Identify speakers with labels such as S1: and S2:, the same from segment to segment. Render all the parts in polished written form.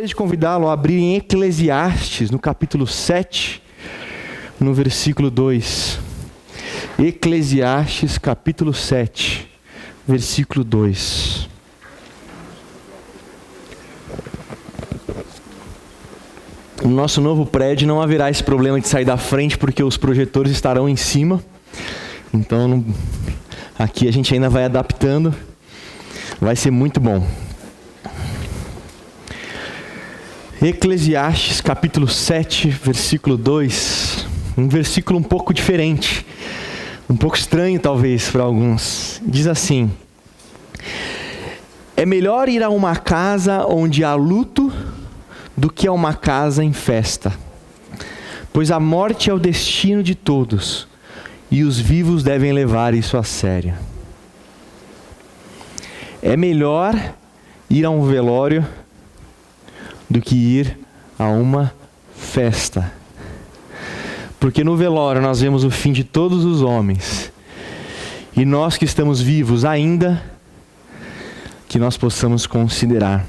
S1: gostaria de convidá-lo a abrir em Eclesiastes, no capítulo 7, no versículo 2. Eclesiastes, capítulo 7, versículo 2. No nosso novo prédio não haverá esse problema de sair da frente, porque os projetores estarão em cima. Então, aqui a gente ainda vai adaptando. Vai ser muito bom. Eclesiastes capítulo 7, versículo 2, um versículo um pouco diferente, um pouco estranho talvez para alguns. Diz assim: é melhor ir a uma casa onde há luto do que a uma casa em festa, pois a morte é o destino de todos, e os vivos devem levar isso a sério. É melhor ir a um velório do que ir a uma festa. Porque no velório nós vemos o fim de todos os homens. E nós que estamos vivos ainda, que nós possamos considerar.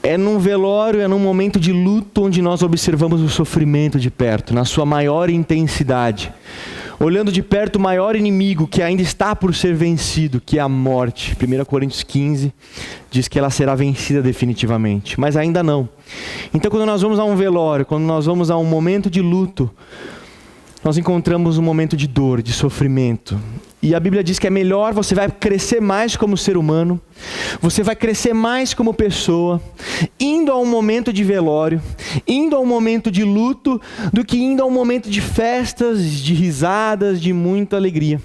S1: É num velório, é num momento de luto onde nós observamos o sofrimento de perto, na sua maior intensidade. Olhando de perto o maior inimigo que ainda está por ser vencido, que é a morte. 1 Coríntios 15 diz que ela será vencida definitivamente, mas ainda não. Então quando nós vamos a um velório, quando nós vamos a um momento de luto, nós encontramos um momento de dor, de sofrimento. E a Bíblia diz que é melhor, você vai crescer mais como ser humano, você vai crescer mais como pessoa, indo a um momento de velório, indo a um momento de luto, do que indo a um momento de festas, de risadas, de muita alegria.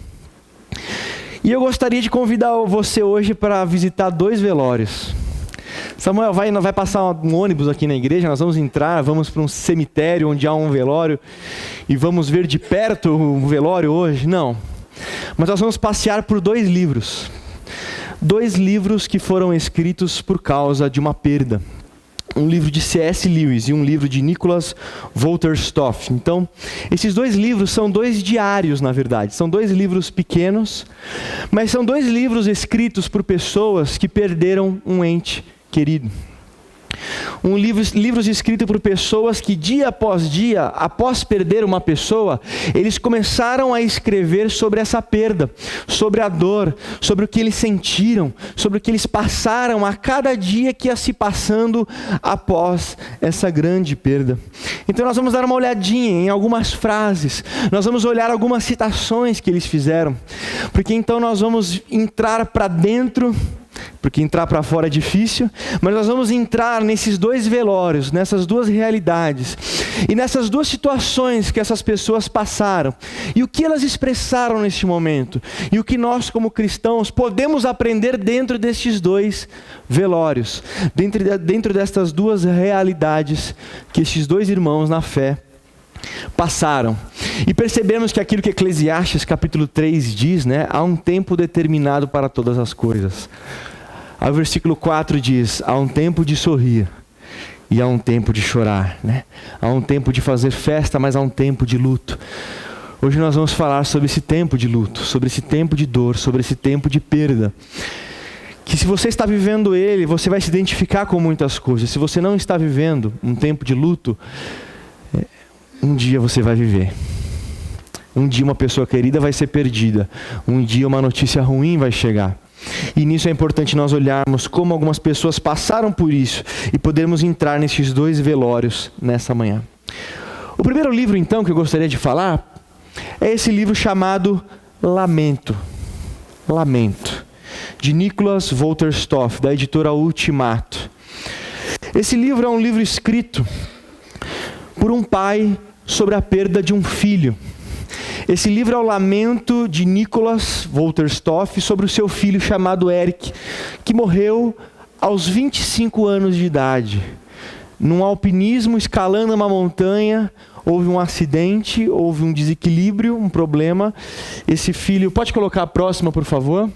S1: E eu gostaria de convidar você hoje para visitar 2 velórios. Samuel, vai passar um ônibus aqui na igreja, nós vamos entrar, vamos para um cemitério onde há um velório e vamos ver de perto o velório hoje? Não. Mas nós vamos passear por 2 livros. 2 livros que foram escritos por causa de uma perda. Um livro de C.S. Lewis e um livro de Nicholas Wolterstorff. Então, esses 2 livros são 2 diários, na verdade. São 2 livros pequenos, mas são 2 livros escritos por pessoas que perderam um ente querido. Livros escritos por pessoas que dia após dia, após perder uma pessoa, eles começaram a escrever sobre essa perda, sobre a dor, sobre o que eles sentiram, sobre o que eles passaram a cada dia que ia se passando após essa grande perda. Então nós vamos dar uma olhadinha em algumas frases, nós vamos olhar algumas citações que eles fizeram, porque então nós vamos entrar para dentro, porque entrar para fora é difícil, mas nós vamos entrar nesses 2 velórios, nessas 2 realidades, e nessas 2 situações que essas pessoas passaram, e o que elas expressaram neste momento, e o que nós como cristãos podemos aprender dentro destes 2 velórios, dentro destas 2 realidades que estes 2 irmãos na fé passaram. E percebemos que aquilo que Eclesiastes capítulo 3 diz, há um tempo determinado para todas as coisas. O versículo 4 diz: há um tempo de sorrir e há um tempo de chorar, Há um tempo de fazer festa, mas há um tempo de luto. Hoje nós vamos falar sobre esse tempo de luto, sobre esse tempo de dor, sobre esse tempo de perda. Que se você está vivendo ele, você vai se identificar com muitas coisas. Se você não está vivendo um tempo de luto, um dia você vai viver. Um dia uma pessoa querida vai ser perdida. Um dia uma notícia ruim vai chegar. E nisso é importante nós olharmos como algumas pessoas passaram por isso e podermos entrar nesses 2 velórios nessa manhã. O primeiro livro então que eu gostaria de falar é esse livro chamado Lamento. Lamento, de Nicholas Wolterstorff, da editora Ultimato. Esse livro é um livro escrito por um pai sobre a perda de um filho. Esse livro é o lamento de Nicholas Wolterstorff sobre o seu filho chamado Eric, que morreu aos 25 anos de idade. Num alpinismo, escalando uma montanha, houve um acidente, houve um desequilíbrio, um problema. Esse filho, pode colocar a próxima, por favor?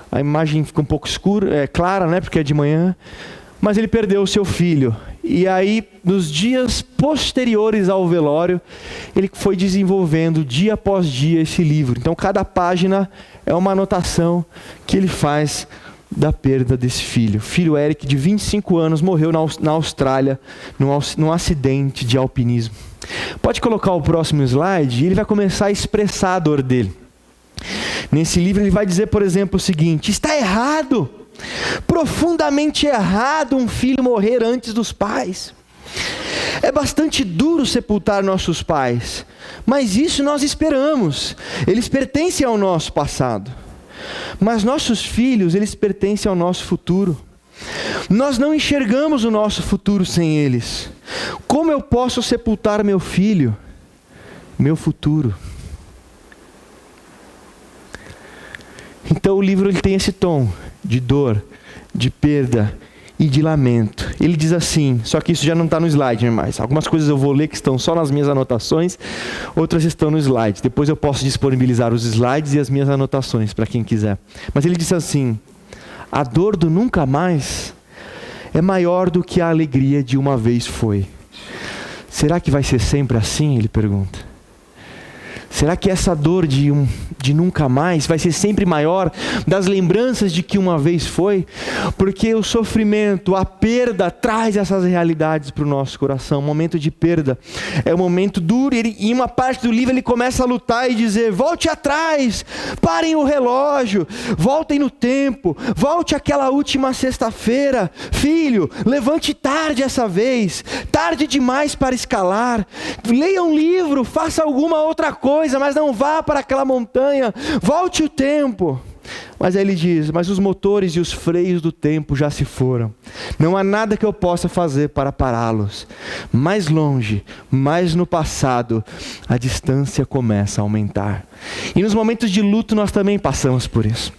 S1: A imagem fica um pouco escura, clara, porque é de manhã. Mas ele perdeu o seu filho. E aí, nos dias posteriores ao velório, ele foi desenvolvendo dia após dia esse livro. Então, cada página é uma anotação que ele faz da perda desse filho. O filho Eric, de 25 anos, morreu na Austrália, num acidente de alpinismo. Pode colocar o próximo slide, e ele vai começar a expressar a dor dele. Nesse livro ele vai dizer, por exemplo, o seguinte: está errado, profundamente errado um filho morrer antes dos pais. É bastante duro sepultar nossos pais, mas isso nós esperamos. Eles pertencem ao nosso passado. Mas nossos filhos, eles pertencem ao nosso futuro. Nós não enxergamos o nosso futuro sem eles. Como eu posso sepultar meu filho, meu futuro? Então o livro ele tem esse tom de dor, de perda e de lamento. Ele diz assim, só que isso já não está no slide mais. Algumas coisas eu vou ler que estão só nas minhas anotações, outras estão no slide. Depois eu posso disponibilizar os slides e as minhas anotações para quem quiser. Mas ele diz assim: a dor do nunca mais é maior do que a alegria de uma vez foi. Será que vai ser sempre assim? Ele pergunta. Será que essa dor de nunca mais vai ser sempre maior das lembranças de que uma vez foi? Porque o sofrimento, a perda traz essas realidades para o nosso coração. O momento de perda é um momento duro. E em uma parte do livro ele começa a lutar e dizer: volte atrás, parem o relógio, voltem no tempo, volte àquela última sexta-feira. Filho, levante tarde essa vez, tarde demais para escalar. Leia um livro, faça alguma outra coisa, mas não vá para aquela montanha, volte o tempo. Mas aí ele diz: mas os motores e os freios do tempo já se foram. Não há nada que eu possa fazer para pará-los. Mais longe, mais no passado, a distância começa a aumentar. E nos momentos de luto nós também passamos por isso.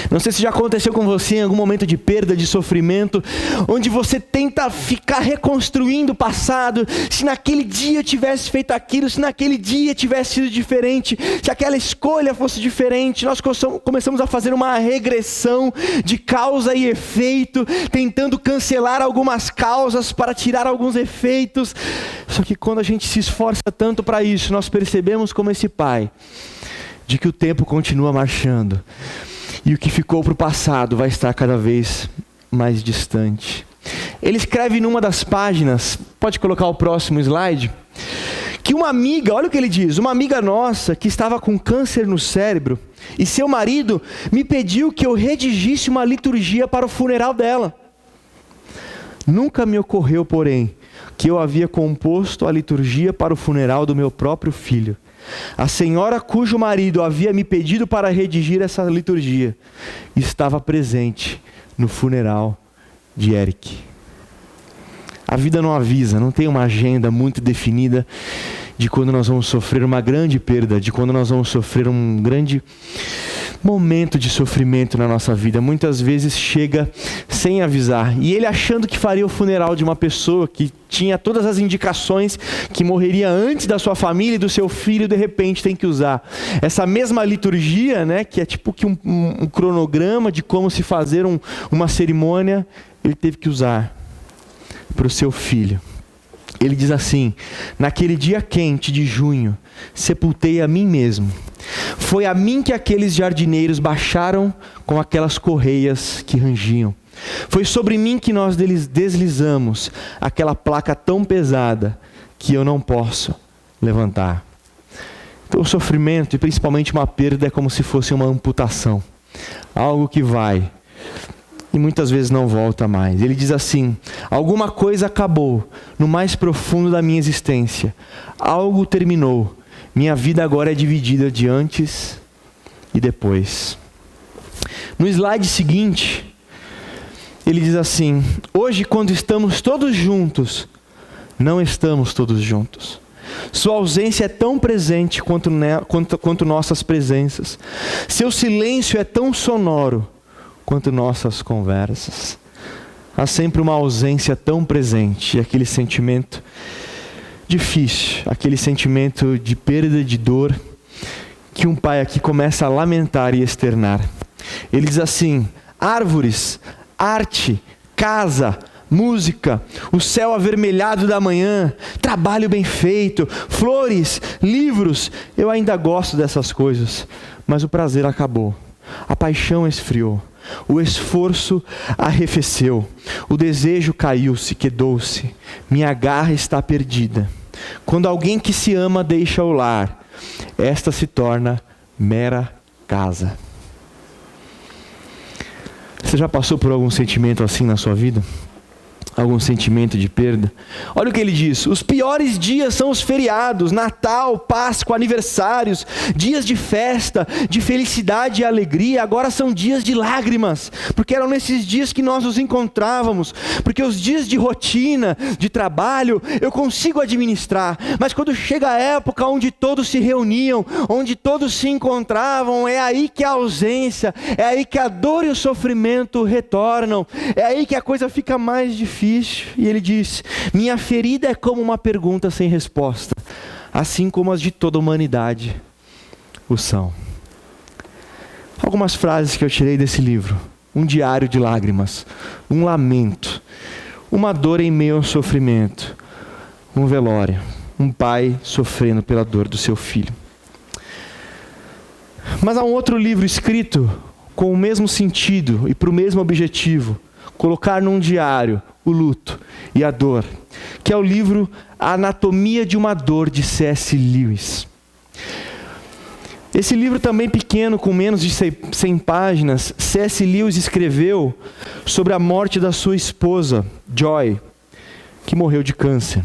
S1: Não sei se já aconteceu com você em algum momento de perda, de sofrimento, onde você tenta ficar reconstruindo o passado. Se naquele dia eu tivesse feito aquilo, se naquele dia tivesse sido diferente, se aquela escolha fosse diferente. Nós começamos a fazer uma regressão de causa e efeito, tentando cancelar algumas causas para tirar alguns efeitos. Só que quando a gente se esforça tanto para isso, nós percebemos, como esse pai, de que o tempo continua marchando. E o que ficou para o passado vai estar cada vez mais distante. Ele escreve numa das páginas, pode colocar o próximo slide, que uma amiga, olha o que ele diz: uma amiga nossa que estava com câncer no cérebro e seu marido me pediu que eu redigisse uma liturgia para o funeral dela. Nunca me ocorreu, porém, que eu havia composto a liturgia para o funeral do meu próprio filho. A senhora cujo marido havia me pedido para redigir essa liturgia estava presente no funeral de Eric. A vida não avisa, não tem uma agenda muito definida de quando nós vamos sofrer uma grande perda, de quando nós vamos sofrer um grande momento de sofrimento na nossa vida. Muitas vezes chega sem avisar. E ele, achando que faria o funeral de uma pessoa que tinha todas as indicações que morreria antes da sua família e do seu filho, de repente tem que usar essa mesma liturgia, né, que é tipo que um cronograma de como se fazer uma cerimônia. Ele teve que usar para o seu filho. Ele diz assim: naquele dia quente de junho, sepultei a mim mesmo. Foi a mim que aqueles jardineiros baixaram com aquelas correias que rangiam. Foi sobre mim que nós deslizamos aquela placa tão pesada que eu não posso levantar. Então o sofrimento, e principalmente uma perda, é como se fosse uma amputação. Algo que vai e muitas vezes não volta mais. Ele diz assim: alguma coisa acabou no mais profundo da minha existência. Algo terminou. Minha vida agora é dividida de antes e depois. No slide seguinte, ele diz assim: hoje, quando estamos todos juntos, não estamos todos juntos. Sua ausência é tão presente quanto nossas presenças. Seu silêncio é tão sonoro quanto nossas conversas. Há sempre uma ausência tão presente, e aquele sentimento difícil, aquele sentimento de perda, de dor, que um pai aqui começa a lamentar e externar. Ele diz assim: árvores, arte, casa, música, o céu avermelhado da manhã, trabalho bem feito, flores, livros, eu ainda gosto dessas coisas, mas o prazer acabou, a paixão esfriou. O esforço arrefeceu. O desejo caiu-se, quedou-se. Minha garra está perdida. Quando alguém que se ama deixa o lar, esta se torna mera casa. Você já passou por algum sentimento assim na sua vida? Algum sentimento de perda? Olha o que ele diz: os piores dias são os feriados, Natal, Páscoa, aniversários, dias de festa, de felicidade e alegria, agora são dias de lágrimas, porque eram nesses dias que nós nos encontrávamos, porque os dias de rotina, de trabalho, eu consigo administrar, mas quando chega a época onde todos se reuniam, onde todos se encontravam, é aí que a ausência, é aí que a dor e o sofrimento retornam, é aí que a coisa fica mais difícil. E ele diz: minha ferida é como uma pergunta sem resposta, assim como as de toda a humanidade o são. Algumas frases que eu tirei desse livro: um diário de lágrimas, um lamento, uma dor em meio ao sofrimento, um velório, um pai sofrendo pela dor do seu filho. Mas há um outro livro escrito com o mesmo sentido e para o mesmo objetivo: colocar num diário o luto e a dor, que é o livro A Anatomia de uma Dor, de C.S. Lewis. Esse livro também pequeno, com menos de 100 páginas, C.S. Lewis escreveu sobre a morte da sua esposa, Joy, que morreu de câncer.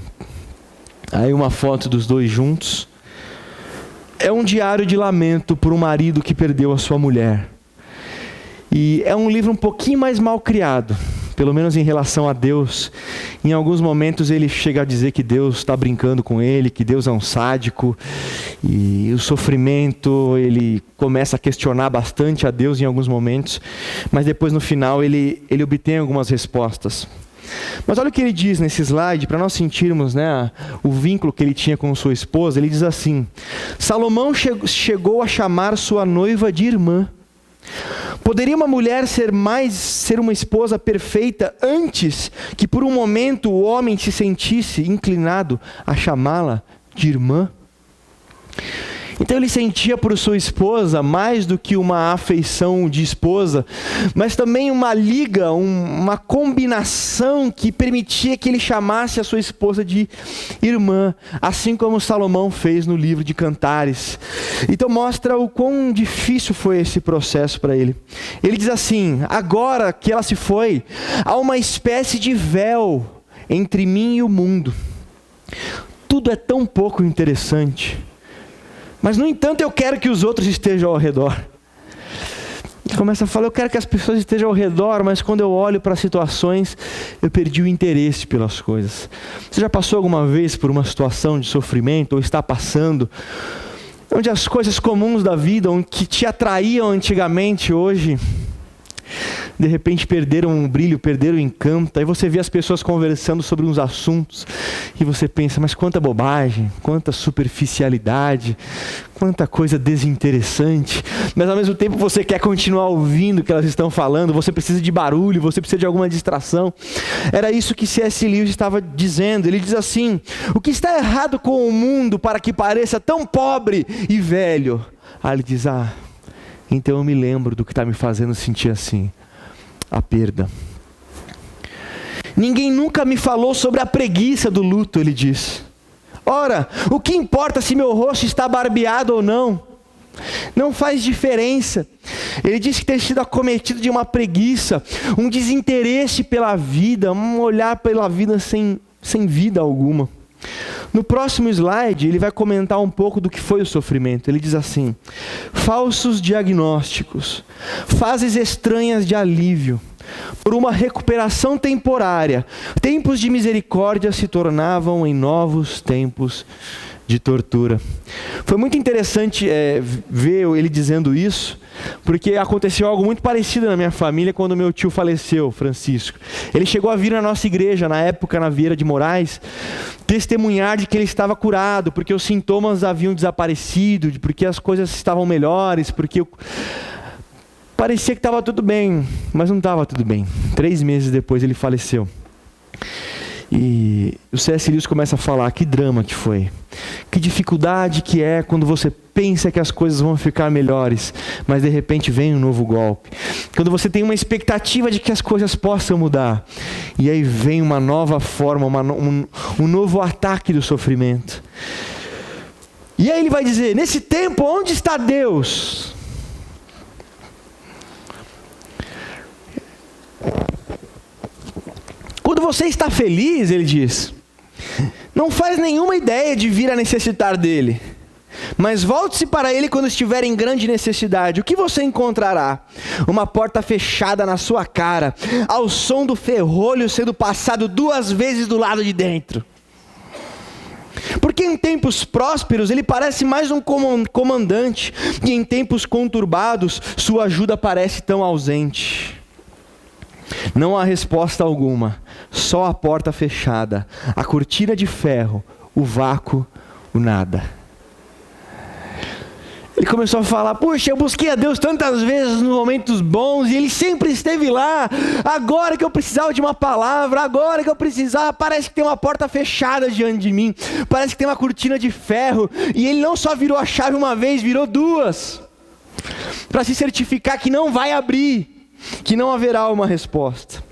S1: Aí uma foto dos dois juntos. É um diário de lamento por um marido que perdeu a sua mulher. E é um livro um pouquinho mais mal criado, pelo menos em relação a Deus. Em alguns momentos ele chega a dizer que Deus está brincando com ele, que Deus é um sádico, e o sofrimento, ele começa a questionar bastante a Deus em alguns momentos, mas depois no final ele obtém algumas respostas. Mas olha o que ele diz nesse slide, para nós sentirmos, né, o vínculo que ele tinha com sua esposa. Ele diz assim: Salomão chegou a chamar sua noiva de irmã. Poderia uma mulher ser uma esposa perfeita antes que por um momento o homem se sentisse inclinado a chamá-la de irmã? Então ele sentia por sua esposa mais do que uma afeição de esposa, mas também uma liga, uma combinação que permitia que ele chamasse a sua esposa de irmã, assim como Salomão fez no livro de Cantares. Então mostra o quão difícil foi esse processo para ele. Ele diz assim: agora que ela se foi, há uma espécie de véu entre mim e o mundo. Tudo é tão pouco interessante. Mas, no entanto, eu quero que os outros estejam ao redor. Ele começa a falar: eu quero que as pessoas estejam ao redor, mas quando eu olho para as situações, eu perdi o interesse pelas coisas. Você já passou alguma vez por uma situação de sofrimento, ou está passando, onde as coisas comuns da vida, que te atraíam antigamente, hoje, de repente perderam o brilho, perderam o encanto? Aí você vê as pessoas conversando sobre uns assuntos e você pensa: mas quanta bobagem, quanta superficialidade, quanta coisa desinteressante. Mas ao mesmo tempo você quer continuar ouvindo o que elas estão falando, você precisa de barulho, você precisa de alguma distração. Era isso que C.S. Lewis estava dizendo. Ele diz assim: o que está errado com o mundo para que pareça tão pobre e velho? Aí ele diz: então eu me lembro do que está me fazendo sentir assim: a perda. Ninguém nunca me falou sobre a preguiça do luto, ele diz. Ora, o que importa se meu rosto está barbeado ou não? Não faz diferença. Ele diz que tem sido acometido de uma preguiça, um desinteresse pela vida, um olhar pela vida sem vida alguma. No próximo slide, ele vai comentar um pouco do que foi o sofrimento. Ele diz assim: falsos diagnósticos, fases estranhas de alívio, por uma recuperação temporária, tempos de misericórdia se tornavam em novos tempos de tortura. Foi muito interessante ver ele dizendo isso, porque aconteceu algo muito parecido na minha família quando meu tio faleceu, Francisco. Ele chegou a vir na nossa igreja, na época na Vieira de Moraes, testemunhar de que ele estava curado, porque os sintomas haviam desaparecido, porque as coisas estavam melhores, porque parecia que estava tudo bem, mas não estava tudo bem. 3 meses depois ele faleceu. E o C.S. Lewis começa a falar: que drama que foi, que dificuldade que é quando você pensa que as coisas vão ficar melhores, mas de repente vem um novo golpe. Quando você tem uma expectativa de que as coisas possam mudar, e aí vem uma nova forma, um novo ataque do sofrimento. E aí ele vai dizer: nesse tempo, onde está Deus? Quando você está feliz, ele diz, não faz nenhuma ideia de vir a necessitar dele. Mas volte-se para ele quando estiver em grande necessidade. O que você encontrará? Uma porta fechada na sua cara, ao som do ferrolho sendo passado 2 vezes do lado de dentro. Porque em tempos prósperos ele parece mais um comandante, e em tempos conturbados sua ajuda parece tão ausente. Não há resposta alguma, só a porta fechada, a cortina de ferro, o vácuo, o nada. Ele começou a falar: puxa, eu busquei a Deus tantas vezes nos momentos bons, e Ele sempre esteve lá. Agora que eu precisava de uma palavra, agora que eu precisava, parece que tem uma porta fechada diante de mim, parece que tem uma cortina de ferro, e Ele não só virou a chave uma vez, virou 2, para se certificar que não vai abrir, que não haverá uma resposta.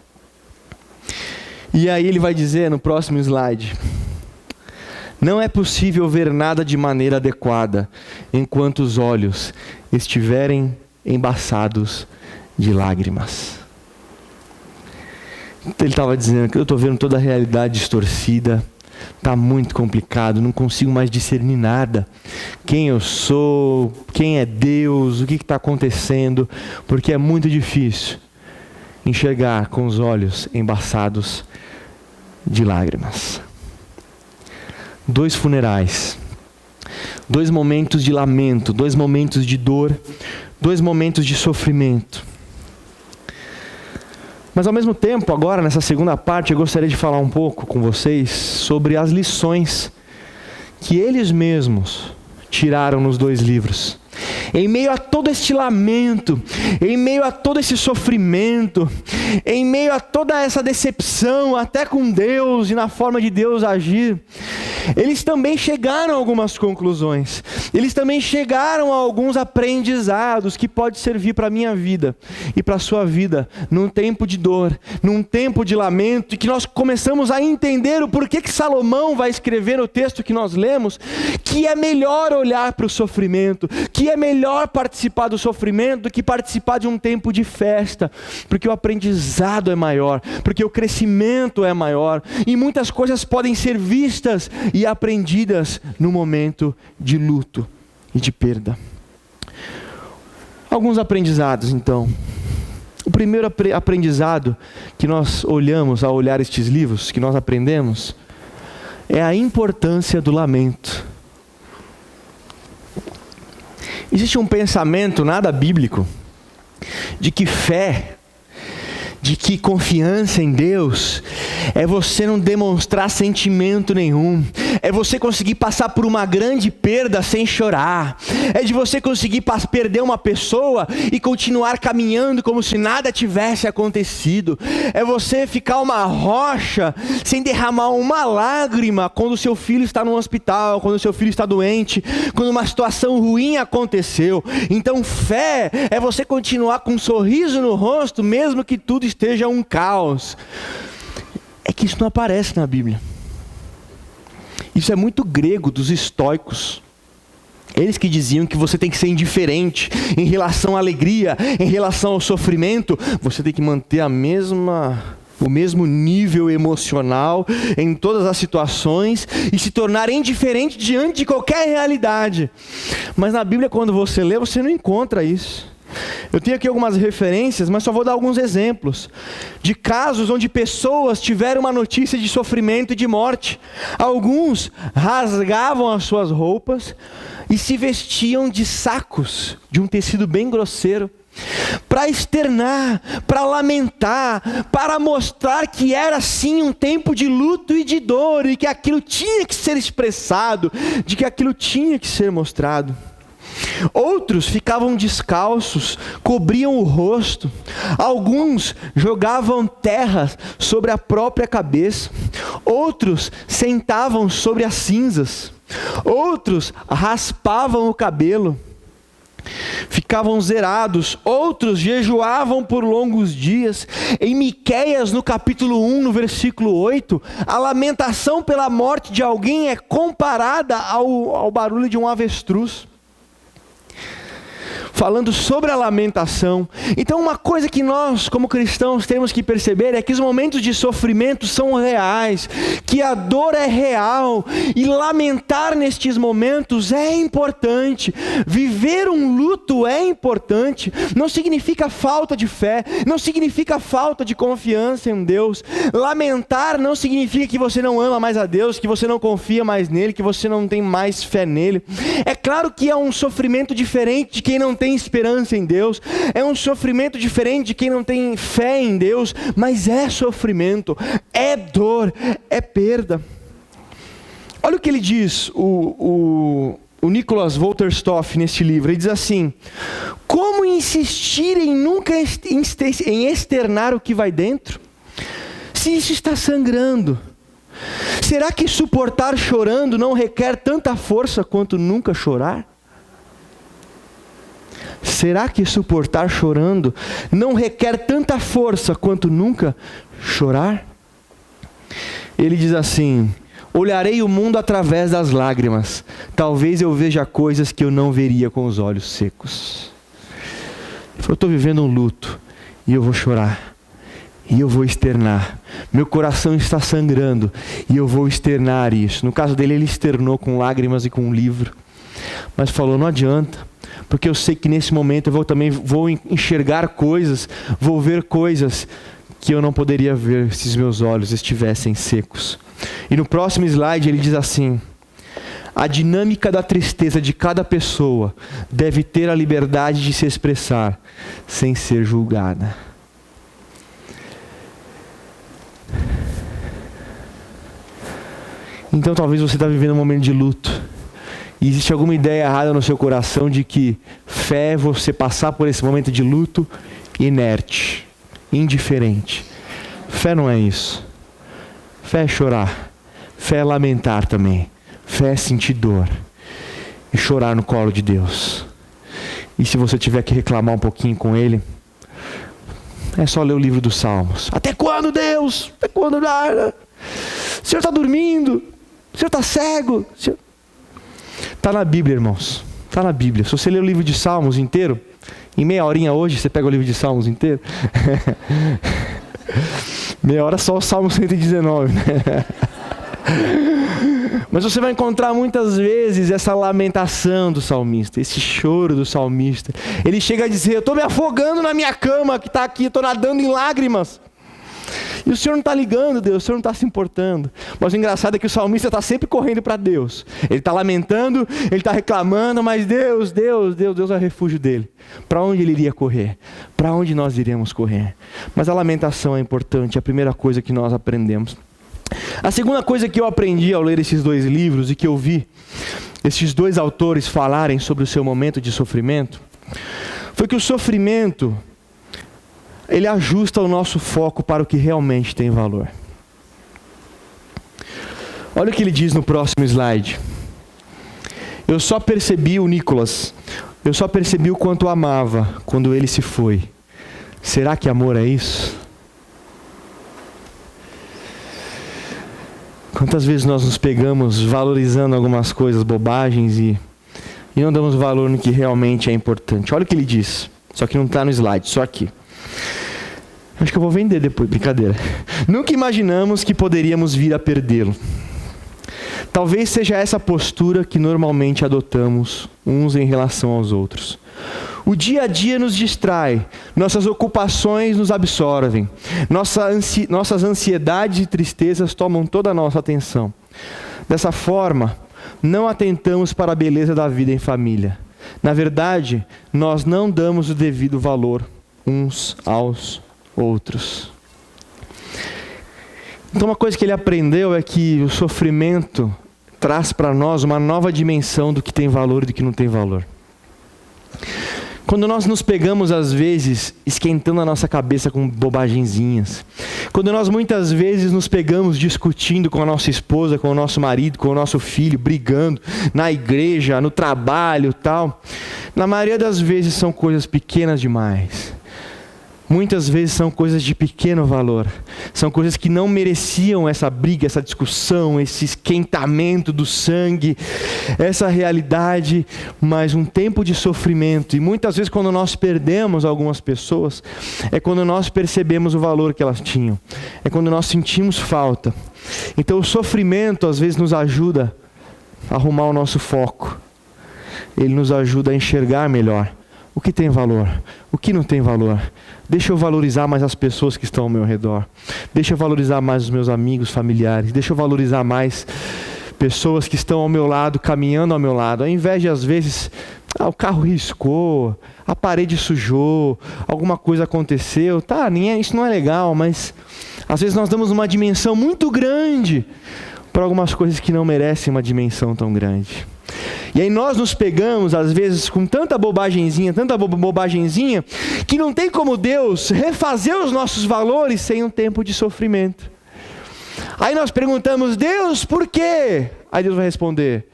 S1: E aí ele vai dizer no próximo slide: não é possível ver nada de maneira adequada enquanto os olhos estiverem embaçados de lágrimas. Ele estava dizendo que eu estou vendo toda a realidade distorcida, está muito complicado, não consigo mais discernir nada. Quem eu sou, quem é Deus, o que está acontecendo, porque é muito difícil enxergar com os olhos embaçados de lágrimas. 2 funerais, 2 momentos de lamento, 2 momentos de dor, 2 momentos de sofrimento. Mas ao mesmo tempo, agora nessa segunda parte, eu gostaria de falar um pouco com vocês sobre as lições que eles mesmos tiraram nos 2 livros. Em meio a todo este lamento, em meio a todo esse sofrimento, em meio a toda essa decepção, até com Deus e na forma de Deus agir, eles também chegaram a algumas conclusões. Eles também chegaram a alguns aprendizados que pode servir para a minha vida e para a sua vida, num tempo de dor, num tempo de lamento, e que nós começamos a entender o porquê que Salomão vai escrever no texto que nós lemos, que é melhor olhar para o sofrimento, que é melhor participar do sofrimento do que participar de um tempo de festa, porque o aprendizado é maior, porque o crescimento é maior, e muitas coisas podem ser vistas e aprendidas no momento de luto e de perda. Alguns aprendizados, então. O primeiro aprendizado que nós olhamos ao olhar estes livros, que nós aprendemos, é a importância do lamento. Existe um pensamento nada bíblico de que fé, de que confiança em Deus é você não demonstrar sentimento nenhum, é você conseguir passar por uma grande perda sem chorar, é de você conseguir perder uma pessoa e continuar caminhando como se nada tivesse acontecido, é você ficar uma rocha sem derramar uma lágrima quando o seu filho está no hospital, quando o seu filho está doente, quando uma situação ruim aconteceu. Então fé é você continuar com um sorriso no rosto mesmo que tudo esteja um caos. É que isso não aparece na Bíblia. Isso é muito grego dos estoicos. Eles que diziam que você tem que ser indiferente em relação à alegria, em relação ao sofrimento. Você tem que manter o mesmo nível emocional em todas as situações e se tornar indiferente diante de qualquer realidade. Mas na Bíblia, quando você lê, você não encontra isso. Eu tenho aqui algumas referências, mas só vou dar alguns exemplos de casos onde pessoas tiveram uma notícia de sofrimento e de morte. Alguns rasgavam as suas roupas e se vestiam de sacos, de um tecido bem grosseiro, para externar, para lamentar, para mostrar que era sim um tempo de luto e de dor, e que aquilo tinha que ser expressado, de que aquilo tinha que ser mostrado. Outros ficavam descalços, cobriam o rosto. Alguns jogavam terra sobre a própria cabeça. Outros sentavam sobre as cinzas. Outros raspavam o cabelo, ficavam zerados. Outros jejuavam por longos dias. Em Miqueias, no capítulo 1, no versículo 8, a lamentação pela morte de alguém é comparada ao barulho de um avestruz. Falando sobre a lamentação. Então, uma coisa que nós, como cristãos, temos que perceber é que os momentos de sofrimento são reais, que a dor é real, e lamentar nestes momentos é importante. Viver um luto é importante. Não significa falta de fé, não significa falta de confiança em Deus. Lamentar não significa que você não ama mais a Deus, que você não confia mais nele, que você não tem mais fé nele. É claro que é um sofrimento diferente de quem não tem esperança em Deus, é um sofrimento diferente de quem não tem fé em Deus, mas é sofrimento, é dor, é perda. Olha o que ele diz, o Nicholas Wolterstorff neste livro. Ele diz assim: como insistir em nunca em externar o que vai dentro, se isso está sangrando? Será que suportar chorando não requer tanta força quanto nunca chorar? Será que suportar chorando não requer tanta força quanto nunca chorar? Ele diz assim: olharei o mundo através das lágrimas, talvez eu veja coisas que eu não veria com os olhos secos. Ele falou: eu estou vivendo um luto, e eu vou chorar, e eu vou externar. Meu coração está sangrando, e eu vou externar isso. No caso dele, ele externou com lágrimas e com um livro. Mas falou: não adianta, porque eu sei que nesse momento eu também vou enxergar coisas, vou ver coisas que eu não poderia ver se os meus olhos estivessem secos. E no próximo slide ele diz assim: a dinâmica da tristeza de cada pessoa deve ter a liberdade de se expressar sem ser julgada. Então talvez você está vivendo um momento de luto. E existe alguma ideia errada no seu coração de que fé é você passar por esse momento de luto inerte, indiferente. Fé não é isso. Fé é chorar. Fé é lamentar também. Fé é sentir dor. E chorar no colo de Deus. E se você tiver que reclamar um pouquinho com Ele, é só ler o livro dos Salmos. Até quando, Deus? Até quando? O Senhor está dormindo? O Senhor está cego? Está na Bíblia, irmãos. Está na Bíblia. Se você ler o livro de Salmos inteiro, em meia horinha hoje, você pega o livro de Salmos inteiro. Meia hora só o Salmo 119, né? Mas você vai encontrar muitas vezes essa lamentação do salmista, esse choro do salmista. Ele chega a dizer: eu estou me afogando na minha cama que está aqui, estou nadando em lágrimas. E o Senhor não está ligando, Deus, o Senhor não está se importando. Mas o engraçado é que o salmista está sempre correndo para Deus. Ele está lamentando, ele está reclamando, mas Deus é o refúgio dele. Para onde ele iria correr? Para onde nós iríamos correr? Mas a lamentação é importante, é a primeira coisa que nós aprendemos. A segunda coisa que eu aprendi ao ler esses dois livros e que eu vi esses dois autores falarem sobre o seu momento de sofrimento, foi que o sofrimento, ele ajusta o nosso foco para o que realmente tem valor. Olha o que ele diz no próximo slide. Eu só percebi o Nicholas, eu só percebi o quanto o amava quando ele se foi. Será que amor é isso? Quantas vezes nós nos pegamos valorizando algumas coisas, bobagens, e não damos valor no que realmente é importante. Olha o que ele diz, só que não está no slide, só aqui. Acho que eu vou vender depois, brincadeira. Nunca imaginamos que poderíamos vir a perdê-lo. Talvez seja essa postura que normalmente adotamos uns em relação aos outros. O dia a dia nos distrai, nossas ocupações nos absorvem, nossas ansiedades e tristezas tomam toda a nossa atenção. Dessa forma, não atentamos para a beleza da vida em família. Na verdade, nós não damos o devido valor uns aos outros. Então, uma coisa que ele aprendeu é que o sofrimento traz para nós uma nova dimensão do que tem valor e do que não tem valor. Quando nós nos pegamos, às vezes, esquentando a nossa cabeça com bobagenzinhas, Quando nós muitas vezes nos pegamos discutindo com a nossa esposa, com o nosso marido, com o nosso filho, brigando na igreja, no trabalho, tal, na maioria das vezes são coisas pequenas demais. Muitas vezes são coisas de pequeno valor. São coisas que não mereciam essa briga, essa discussão, esse esquentamento do sangue, essa realidade, mas um tempo de sofrimento. E muitas vezes quando nós perdemos algumas pessoas, é quando nós percebemos o valor que elas tinham. É quando nós sentimos falta. Então o sofrimento às vezes nos ajuda a arrumar o nosso foco. Ele nos ajuda a enxergar melhor o que tem valor, o que não tem valor. Deixa eu valorizar mais as pessoas que estão ao meu redor. Deixa eu valorizar mais os meus amigos, familiares. Deixa eu valorizar mais pessoas que estão ao meu lado, caminhando ao meu lado. Ao invés de, às vezes, o carro riscou, a parede sujou, alguma coisa aconteceu. Tá, isso não é legal, mas às vezes nós damos uma dimensão muito grande para algumas coisas que não merecem uma dimensão tão grande. E aí nós nos pegamos, às vezes, com tanta bobagenzinha, que não tem como Deus refazer os nossos valores sem um tempo de sofrimento. Aí nós perguntamos, Deus, por quê? Aí Deus vai responder,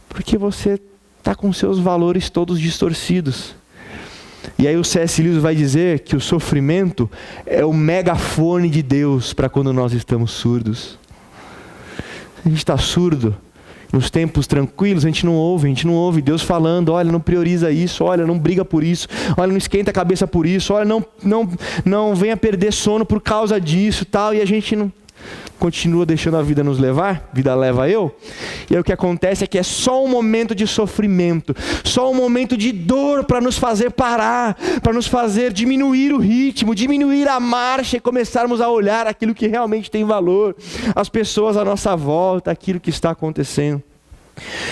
S1: porque você está com seus valores todos distorcidos. E aí o C.S. Lewis vai dizer que o sofrimento é o megafone de Deus para quando nós estamos surdos. A gente está surdo. Nos tempos tranquilos a gente não ouve Deus falando, olha, não prioriza isso, olha, não briga por isso, olha, não esquenta a cabeça por isso, olha, não venha perder sono por causa disso, tal, e a gente não continua deixando a vida nos levar, vida leva eu, e aí o que acontece é que é só um momento de sofrimento, só um momento de dor para nos fazer parar, para nos fazer diminuir o ritmo, diminuir a marcha e começarmos a olhar aquilo que realmente tem valor, as pessoas à nossa volta, aquilo que está acontecendo.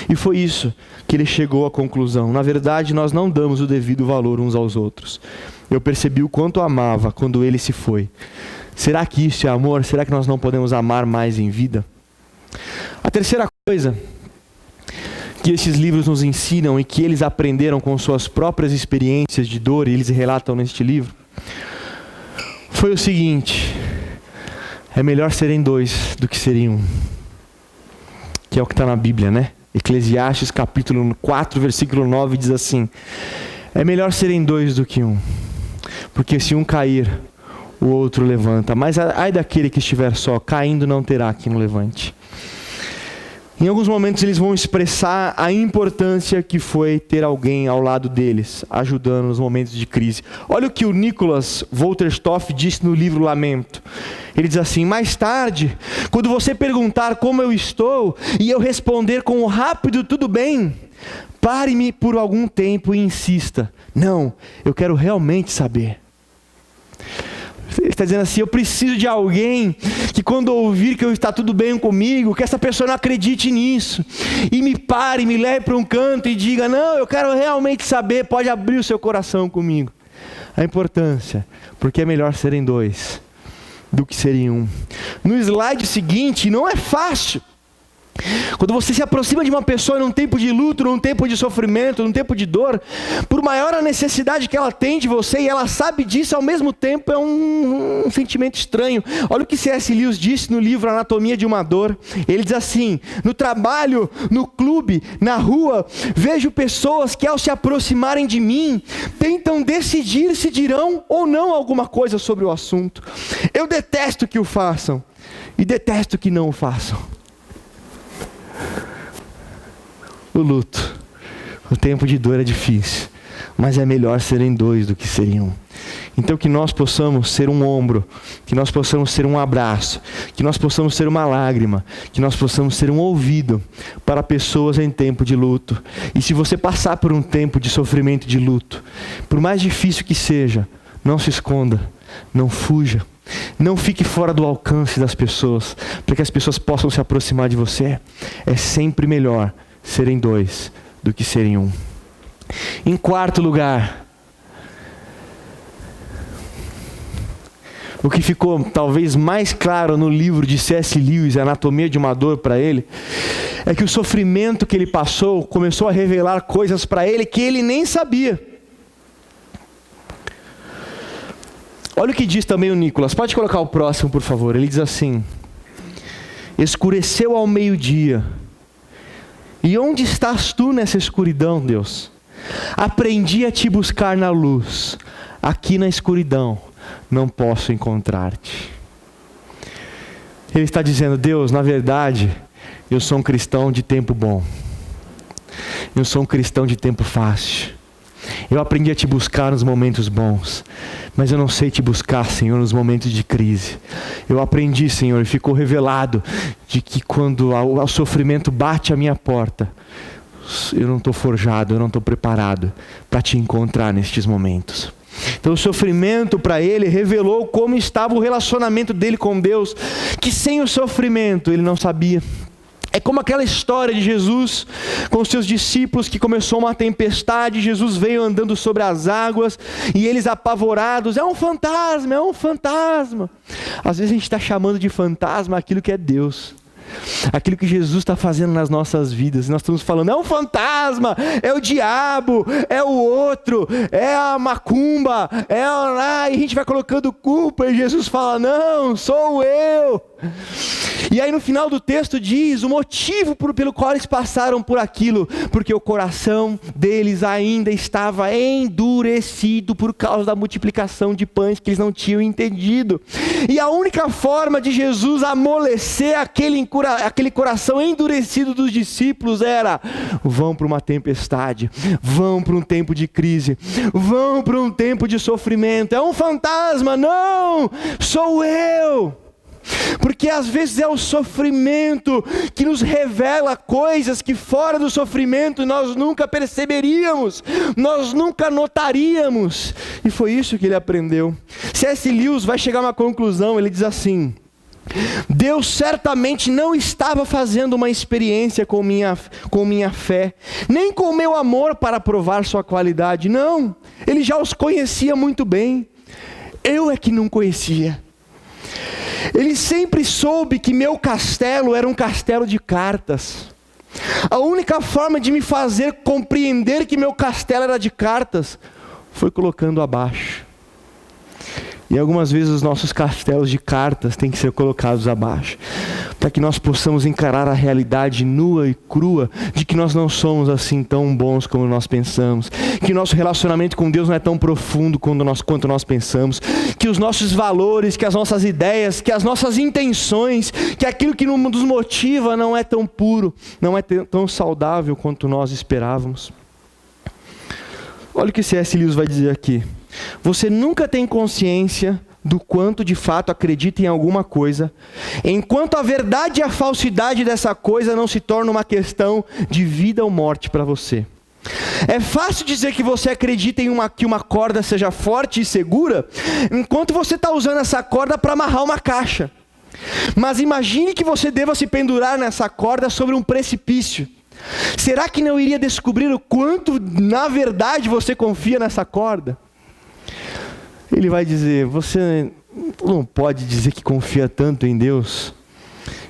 S1: E foi isso que ele chegou à conclusão. Na verdade, nós não damos o devido valor uns aos outros. Eu percebi o quanto amava quando ele se foi. Será que isso é amor? Será que nós não podemos amar mais em vida? A terceira coisa que esses livros nos ensinam e que eles aprenderam com suas próprias experiências de dor, e eles relatam neste livro, foi o seguinte: é melhor serem dois do que serem um. Que é o que está na Bíblia, né? Eclesiastes capítulo 4, versículo 9 diz assim: é melhor serem dois do que um, porque se um cair, o outro levanta. Mas ai daquele que estiver só, caindo não terá quem o levante. Em alguns momentos eles vão expressar a importância que foi ter alguém ao lado deles, ajudando nos momentos de crise. Olha o que o Nicholas Wolterstorff disse no livro Lamento. Ele diz assim: mais tarde, quando você perguntar como eu estou, e eu responder com um rápido tudo bem, pare-me por algum tempo e insista: não, eu quero realmente saber. Ele está dizendo assim: eu preciso de alguém que quando ouvir que eu está tudo bem comigo, que essa pessoa não acredite nisso, e me pare, me leve para um canto e diga: não, eu quero realmente saber, pode abrir o seu coração comigo. A importância, porque é melhor serem dois do que serem um. No slide seguinte, não é fácil. Quando você se aproxima de uma pessoa num tempo de luto, num tempo de sofrimento, num tempo de dor, por maior a necessidade que ela tem de você, e ela sabe disso, ao mesmo tempo é um sentimento estranho. Olha o que C.S. Lewis disse no livro Anatomia de uma Dor. Ele diz assim: no trabalho, no clube, na rua, vejo pessoas que ao se aproximarem de mim, tentam decidir se dirão ou não alguma coisa sobre o assunto. Eu detesto que o façam e detesto que não o façam. O luto, o tempo de dor é difícil, mas é melhor serem dois do que serem um. Então que nós possamos ser um ombro, que nós possamos ser um abraço, que nós possamos ser uma lágrima, que nós possamos ser um ouvido para pessoas em tempo de luto. E se você passar por um tempo de sofrimento e de luto, por mais difícil que seja, não se esconda, não fuja. Não fique fora do alcance das pessoas, para que as pessoas possam se aproximar de você. É sempre melhor serem dois do que serem um. Em quarto lugar, o que ficou talvez mais claro no livro de C.S. Lewis, Anatomia de uma Dor, para ele, é que o sofrimento que ele passou começou a revelar coisas para ele que ele nem sabia. Olha o que diz também o Nicolas. Pode colocar o próximo, por favor. Ele diz assim: escureceu ao meio-dia. E onde estás tu nessa escuridão, Deus? Aprendi a te buscar na luz. Aqui na escuridão não posso encontrar-te. Ele está dizendo: Deus, na verdade, eu sou um cristão de tempo bom. Eu sou um cristão de tempo fácil. Eu aprendi a te buscar nos momentos bons, mas eu não sei te buscar, Senhor, nos momentos de crise. Eu aprendi, Senhor, e ficou revelado de que quando o sofrimento bate à minha porta, eu não estou forjado, eu não estou preparado para te encontrar nestes momentos. Então o sofrimento para ele revelou como estava o relacionamento dele com Deus, que sem o sofrimento ele não sabia. É como aquela história de Jesus com os seus discípulos, que começou uma tempestade, Jesus veio andando sobre as águas, e eles apavorados: é um fantasma, é um fantasma. Às vezes a gente está chamando de fantasma aquilo que é Deus, aquilo que Jesus está fazendo nas nossas vidas. Nós estamos falando: é um fantasma, é o diabo, é o outro, é a macumba, e a gente vai colocando culpa, e Jesus fala: não, sou eu. E aí no final do texto diz o motivo pelo qual eles passaram por aquilo: porque o coração deles ainda estava endurecido por causa da multiplicação de pães que eles não tinham entendido. E a única forma de Jesus amolecer aquele coração endurecido dos discípulos era: vão para uma tempestade, vão para um tempo de crise, vão para um tempo de sofrimento. É um fantasma? Não, sou eu. Porque às vezes é o sofrimento que nos revela coisas que fora do sofrimento nós nunca perceberíamos, nós nunca notaríamos. E foi isso que ele aprendeu. C.S. Lewis vai chegar a uma conclusão. Ele diz assim: Deus certamente não estava fazendo uma experiência com minha fé, nem com meu amor para provar sua qualidade. Não, ele já os conhecia muito bem. Eu é que não conhecia. Ele sempre soube que meu castelo era um castelo de cartas. A única forma de me fazer compreender que meu castelo era de cartas foi colocando abaixo. E algumas vezes os nossos castelos de cartas têm que ser colocados abaixo, para que nós possamos encarar a realidade nua e crua de que nós não somos assim tão bons como nós pensamos, que o nosso relacionamento com Deus não é tão profundo quanto nós pensamos, que os nossos valores, que as nossas ideias, que as nossas intenções, que aquilo que nos motiva não é tão puro, não é tão saudável quanto nós esperávamos. Olha o que C.S. Lewis vai dizer aqui: você nunca tem consciência do quanto de fato acredita em alguma coisa, enquanto a verdade e a falsidade dessa coisa não se torna uma questão de vida ou morte para você. É fácil dizer que você acredita que uma corda seja forte e segura, enquanto você está usando essa corda para amarrar uma caixa. Mas imagine que você deva se pendurar nessa corda sobre um precipício. Será que não iria descobrir o quanto na verdade você confia nessa corda? Ele vai dizer: você não pode dizer que confia tanto em Deus,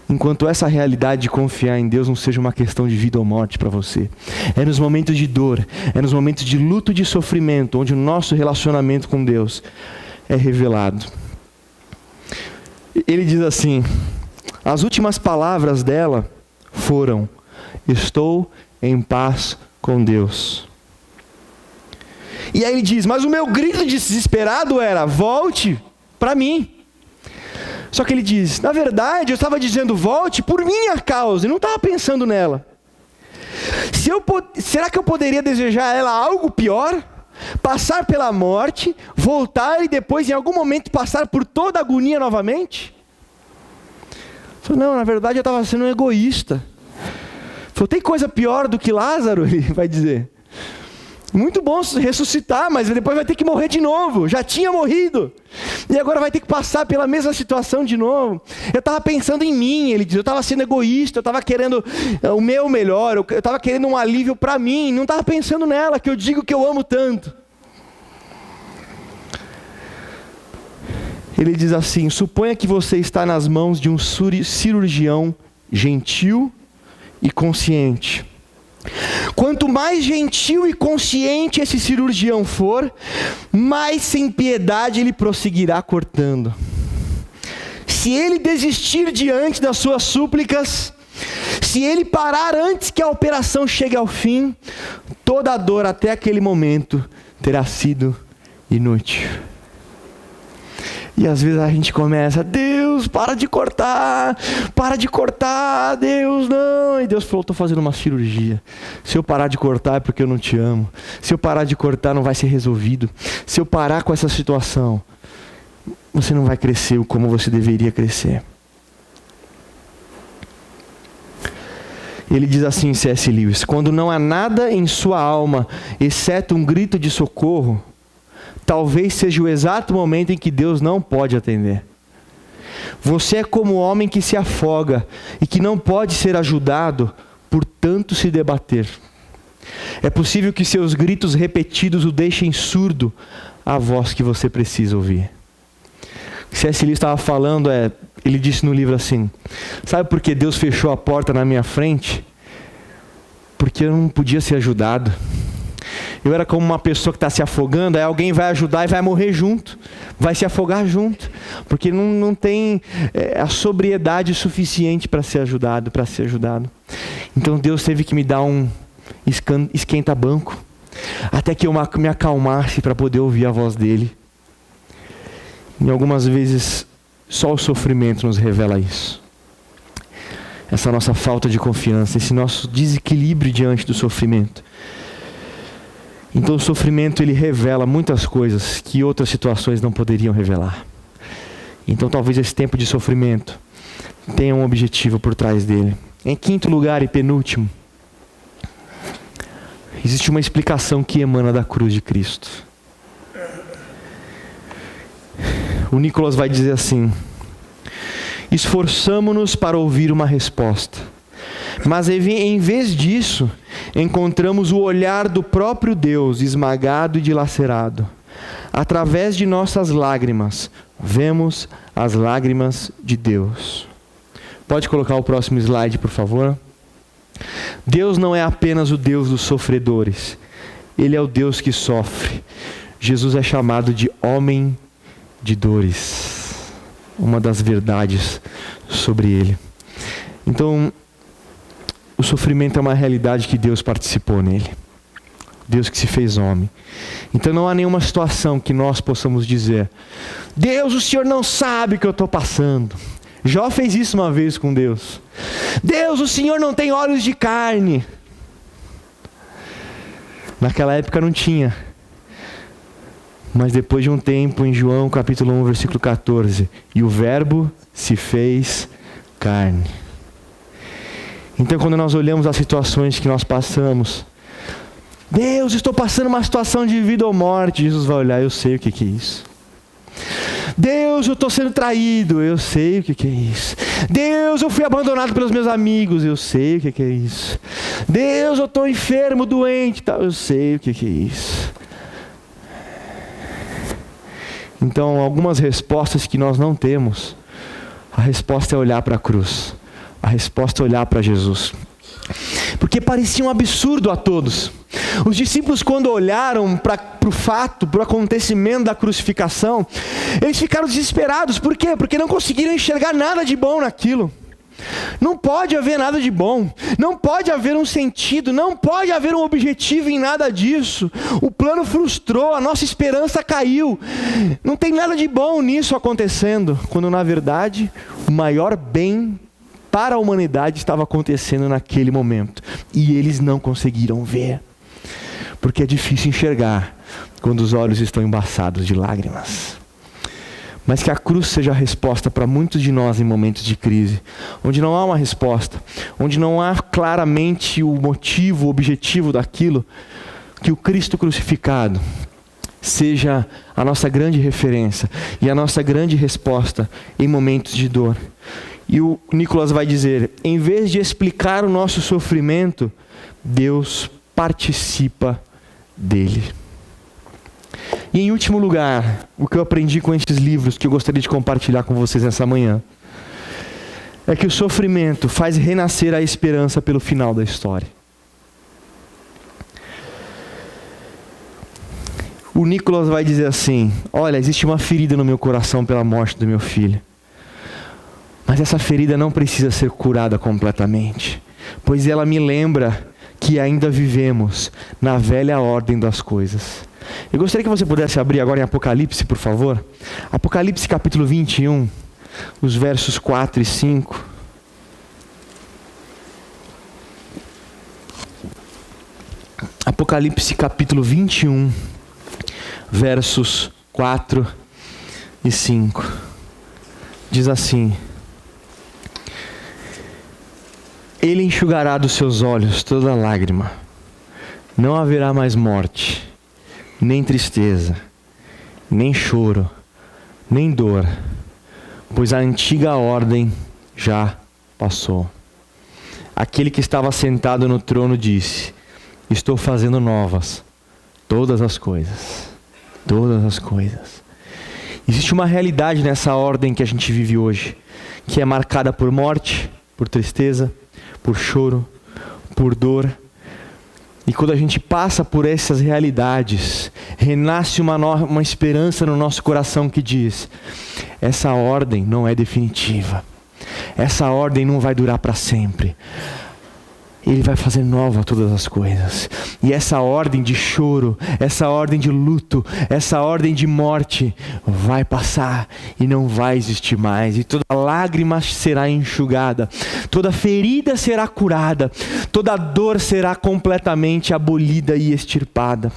S1: enquanto essa realidade de confiar em Deus não seja uma questão de vida ou morte para você. É nos momentos de dor, é nos momentos de luto e de sofrimento, onde o nosso relacionamento com Deus é revelado. Ele diz assim, as últimas palavras dela foram: estou em paz com Deus. E aí ele diz: mas o meu grito desesperado era: volte para mim. Só que ele diz: na verdade eu estava dizendo volte por minha causa, e não estava pensando nela. Será que eu poderia desejar a ela algo pior? Passar pela morte, voltar e depois em algum momento passar por toda a agonia novamente? Não, na verdade eu estava sendo um egoísta. Tem coisa pior do que Lázaro, ele vai dizer. Muito bom ressuscitar, mas depois vai ter que morrer de novo. Já tinha morrido. E agora vai ter que passar pela mesma situação de novo. Eu estava pensando em mim, ele diz. Eu estava sendo egoísta, eu estava querendo o meu melhor. Eu estava querendo um alívio para mim. Não estava pensando nela, que eu digo que eu amo tanto. Ele diz assim: suponha que você está nas mãos de um cirurgião gentil e consciente. Quanto mais gentil e consciente esse cirurgião for, mais sem piedade ele prosseguirá cortando. Se ele desistir diante das suas súplicas, se ele parar antes que a operação chegue ao fim, toda a dor até aquele momento terá sido inútil. E às vezes a gente começa: Deus, para de cortar, Deus, não. E Deus falou: estou fazendo uma cirurgia. Se eu parar de cortar é porque eu não te amo. Se eu parar de cortar não vai ser resolvido. Se eu parar com essa situação, você não vai crescer como você deveria crescer. Ele diz assim em C.S. Lewis: quando não há nada em sua alma, exceto um grito de socorro, talvez seja o exato momento em que Deus não pode atender. Você é como o homem que se afoga e que não pode ser ajudado por tanto se debater. É possível que seus gritos repetidos o deixem surdo à voz que você precisa ouvir. O que C.S. Lewis estava falando ele disse no livro assim: sabe por que Deus fechou a porta na minha frente? Porque eu não podia ser ajudado. Eu era como uma pessoa que está se afogando, aí alguém vai ajudar e vai morrer junto, vai se afogar junto, porque não tem a sobriedade suficiente para ser ajudado, Então Deus teve que me dar um esquenta-banco, até que eu me acalmasse para poder ouvir a voz dele. E algumas vezes só o sofrimento nos revela isso. Essa nossa falta de confiança, esse nosso desequilíbrio diante do sofrimento. Então o sofrimento ele revela muitas coisas que outras situações não poderiam revelar. Então talvez esse tempo de sofrimento tenha um objetivo por trás dele. Em quinto lugar e penúltimo, existe uma explicação que emana da cruz de Cristo. O Nicholas vai dizer assim: esforçamo-nos para ouvir uma resposta, mas em vez disso, encontramos o olhar do próprio Deus esmagado e dilacerado. Através de nossas lágrimas, vemos as lágrimas de Deus. Pode colocar o próximo slide, por favor? Deus não é apenas o Deus dos sofredores. Ele é o Deus que sofre. Jesus é chamado de homem de dores. Uma das verdades sobre ele. Então, o sofrimento é uma realidade que Deus participou nele. Deus que se fez homem. Então não há nenhuma situação que nós possamos dizer: Deus, o Senhor não sabe o que eu estou passando. Jó fez isso uma vez com Deus. Deus, o Senhor não tem olhos de carne. Naquela época não tinha. Mas depois de um tempo, em João capítulo 1, versículo 14, e o verbo se fez carne. Então quando nós olhamos as situações que nós passamos, Deus, estou passando uma situação de vida ou morte. Jesus vai olhar: eu sei o que é isso. Deus, eu estou sendo traído. Eu sei o que é isso. Deus, eu fui abandonado pelos meus amigos. Eu sei o que é isso. Deus, eu estou enfermo, doente. Eu sei o que é isso. Então, algumas respostas que nós não temos, a resposta é olhar para a cruz. A resposta é olhar para Jesus. Porque parecia um absurdo a todos. Os discípulos, quando olharam para o fato, para o acontecimento da crucificação, eles ficaram desesperados. Por quê? Porque não conseguiram enxergar nada de bom naquilo. Não pode haver nada de bom. Não pode haver um sentido. Não pode haver um objetivo em nada disso. O plano frustrou, a nossa esperança caiu. Não tem nada de bom nisso acontecendo. Quando na verdade o maior bem para a humanidade estava acontecendo naquele momento. E eles não conseguiram ver. Porque é difícil enxergar quando os olhos estão embaçados de lágrimas. Mas que a cruz seja a resposta para muitos de nós em momentos de crise, onde não há uma resposta, onde não há claramente o motivo, o objetivo daquilo, que o Cristo crucificado seja a nossa grande referência e a nossa grande resposta em momentos de dor. E o Nicholas vai dizer: em vez de explicar o nosso sofrimento, Deus participa dele. E em último lugar, o que eu aprendi com esses livros que eu gostaria de compartilhar com vocês nessa manhã, é que o sofrimento faz renascer a esperança pelo final da história. o Nicolas vai dizer assim: olha, existe uma ferida no meu coração pela morte do meu filho. Mas essa ferida não precisa ser curada completamente, pois ela me lembra que ainda vivemos na velha ordem das coisas. Eu gostaria que você pudesse abrir agora em Apocalipse, por favor. Apocalipse capítulo 21, os versos 4 e 5. Apocalipse capítulo 21, versos 4 e 5. Diz assim: Ele enxugará dos seus olhos toda lágrima. Não haverá mais morte, nem tristeza, nem choro, nem dor, pois a antiga ordem já passou. Aquele que estava sentado no trono disse: Estou fazendo novas todas as coisas. Todas as coisas. Existe uma realidade nessa ordem que a gente vive hoje, que é marcada por morte, por tristeza, por choro, por dor. E quando a gente passa por essas realidades, renasce uma esperança no nosso coração que diz: essa ordem não é definitiva. Essa ordem não vai durar para sempre. Ele vai fazer nova todas as coisas. E essa ordem de choro, essa ordem de luto, essa ordem de morte vai passar e não vai existir mais. E toda lágrima será enxugada, toda ferida será curada, toda dor será completamente abolida e extirpada.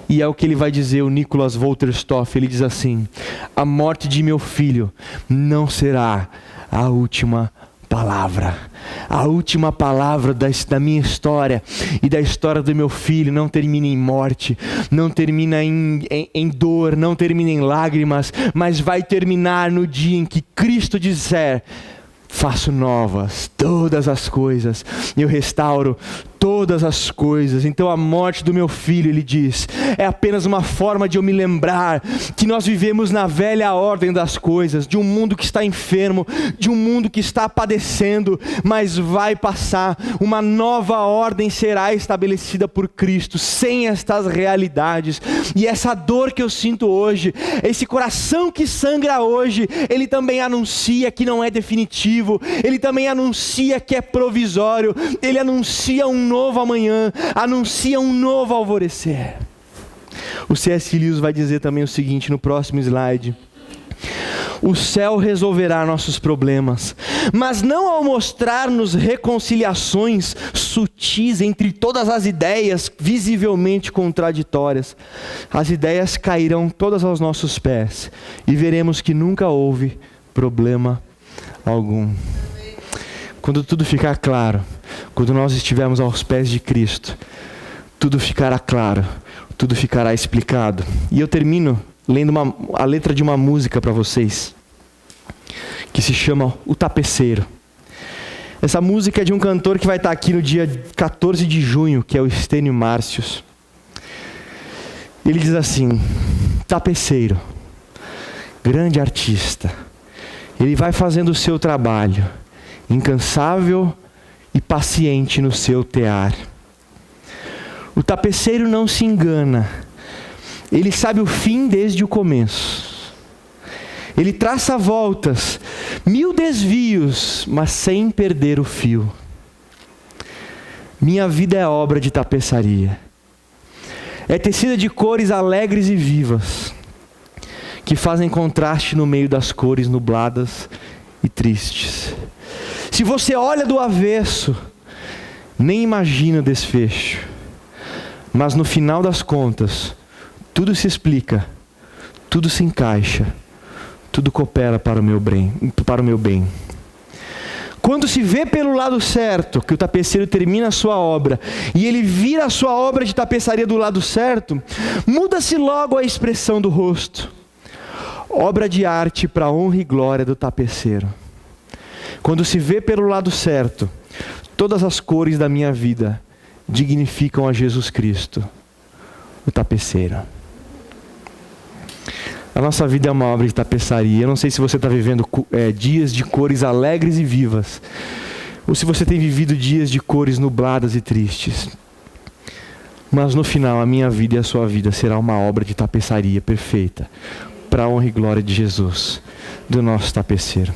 S1: E é o que ele vai dizer, o Nicholas Wolterstorff. Ele diz assim: a morte de meu filho não será a última palavra. A última palavra da minha história e da história do meu filho não termina em morte, não termina em dor, não termina em lágrimas, mas vai terminar no dia em que Cristo disser: faço novas todas as coisas, eu restauro todas as coisas. Então a morte do meu filho, ele diz, é apenas uma forma de eu me lembrar que nós vivemos na velha ordem das coisas, de um mundo que está enfermo, de um mundo que está padecendo, mas vai passar. Uma nova ordem será estabelecida por Cristo, sem estas realidades. E essa dor que eu sinto hoje, esse coração que sangra hoje, ele também anuncia que não é definitivo, ele também anuncia que é provisório, ele anuncia um novo amanhã, anuncia um novo alvorecer. O C.S. Lewis vai dizer também o seguinte no próximo slide: o céu resolverá nossos problemas, mas não ao mostrar-nos reconciliações sutis entre todas as ideias visivelmente contraditórias. As ideias cairão todas aos nossos pés e veremos que nunca houve problema algum. Quando tudo ficar claro, quando nós estivermos aos pés de Cristo, tudo ficará claro, tudo ficará explicado. E eu termino lendo a letra de uma música para vocês, que se chama O Tapeceiro. Essa música é de um cantor que vai estar aqui no dia 14 de junho, que é o Estênio Márcios. Ele diz assim: tapeceiro, grande artista, ele vai fazendo o seu trabalho, incansável e paciente no seu tear. O tapeceiro não se engana, ele sabe o fim desde o começo. Ele traça voltas, 1000 desvios, mas sem perder o fio. Minha vida é obra de tapeçaria, é tecida de cores alegres e vivas, que fazem contraste no meio das cores nubladas e tristes. Se você olha do avesso, nem imagina o desfecho. Mas no final das contas, tudo se explica, tudo se encaixa, tudo coopera para o meu bem. Quando se vê pelo lado certo, que o tapeceiro termina a sua obra, e ele vira a sua obra de tapeçaria do lado certo, muda-se logo a expressão do rosto. Obra de arte para a honra e glória do tapeceiro. Quando se vê pelo lado certo, todas as cores da minha vida dignificam a Jesus Cristo, o tapeceiro. A nossa vida é uma obra de tapeçaria. Eu não sei se você está vivendo dias de cores alegres e vivas, ou se você tem vivido dias de cores nubladas e tristes. Mas no final, a minha vida e a sua vida será uma obra de tapeçaria perfeita, para a honra e glória de Jesus, do nosso tapeceiro.